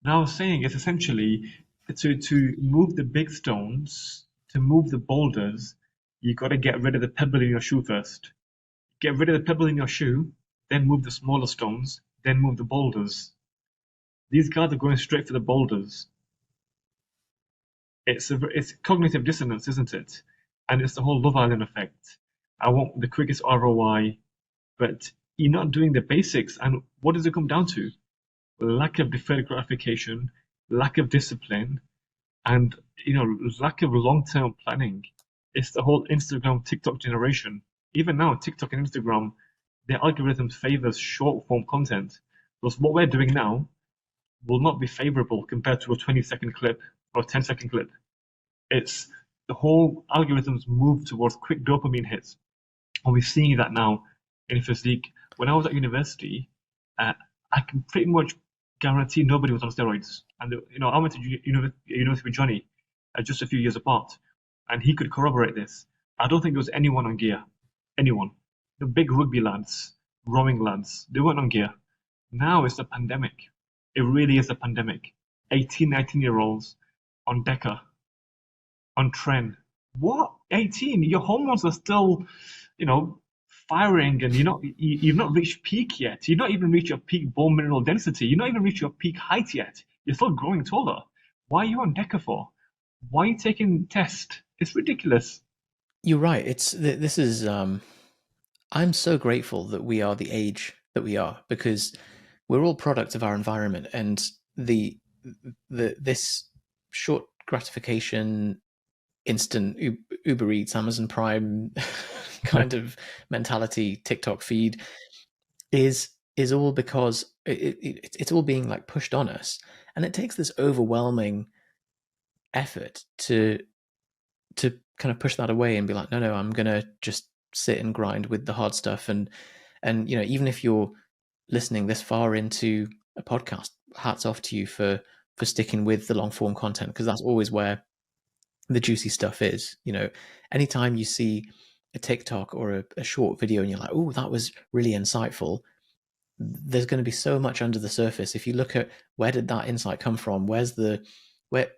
Now, I was saying it's essentially to move the big stones, to move the boulders, you got to get rid of the pebble in your shoe first. Get rid of the pebble in your shoe, then move the smaller stones, then move the boulders. These guys are going straight for the boulders. It's cognitive dissonance, isn't it? And it's the whole Love Island effect. I want the quickest ROI, but you're not doing the basics. And what does it come down to? Lack of deferred gratification, lack of discipline, and lack of long-term planning. It's the whole Instagram TikTok generation. Even now, TikTok and Instagram, their algorithm favors short-form content. Because what we're doing now will not be favorable compared to a 20-second clip or a 10-second clip. It's the whole algorithms move towards quick dopamine hits, and we're seeing that now in physique. When I was at university, uh, I can pretty much guarantee nobody was on steroids. And I went to university with Johnny, just a few years apart, and he could corroborate this. I don't think there was anyone on gear. Anyone. The big rugby lads, rowing lads, they weren't on gear. Now it's a pandemic. It really is a pandemic. 18, 19-year-olds on Deca, on Tren. What? 18? Your hormones are still, you know, firing, and you've not reached peak yet. You've not even reached your peak bone mineral density. You've not even reached your peak height yet. You're still growing taller. Why are you on Deca for? Why are you taking test? It's ridiculous. You're right. This is I'm so grateful that we are the age that we are, because we're all products of our environment, and the this short gratification, instant Uber Eats, Amazon Prime Yeah, kind of mentality, TikTok feed is all because it's all being like pushed on us, and it takes this overwhelming effort to kind of push that away and be like, no, I'm gonna just sit and grind with the hard stuff. And even if you're listening this far into a podcast, hats off to you for sticking with the long form content, because that's always where the juicy stuff is. Anytime you see a TikTok or a short video and you're like, oh, that was really insightful, there's going to be so much under the surface. If you look at where did that insight come from, where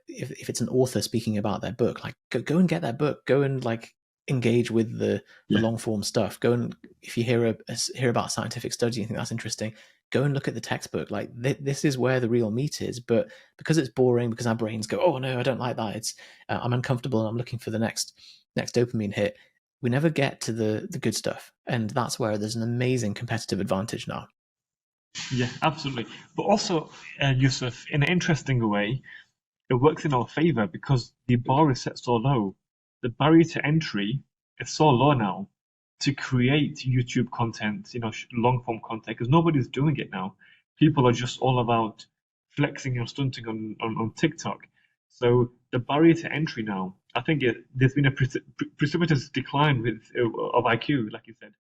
if it's an author speaking about their book, like go and get that book, go and like engage with the yeah, long form stuff. Go and if you hear about a scientific study and think that's interesting, go and look at the textbook. Like this is where the real meat is. But because it's boring, because our brains go, oh no, I don't like that. It's I'm uncomfortable and I'm looking for the next dopamine hit. We never get to the good stuff, and that's where there's an amazing competitive advantage now. yeah, absolutely. But also, Yusuf, in an interesting way, it works in our favor because the bar is set so low. The barrier to entry is so low now to create YouTube content, long form content, because nobody's doing it now. People are just all about flexing and stunting on TikTok. So the barrier to entry now, I think there's been a precipitous decline of IQ, like you said.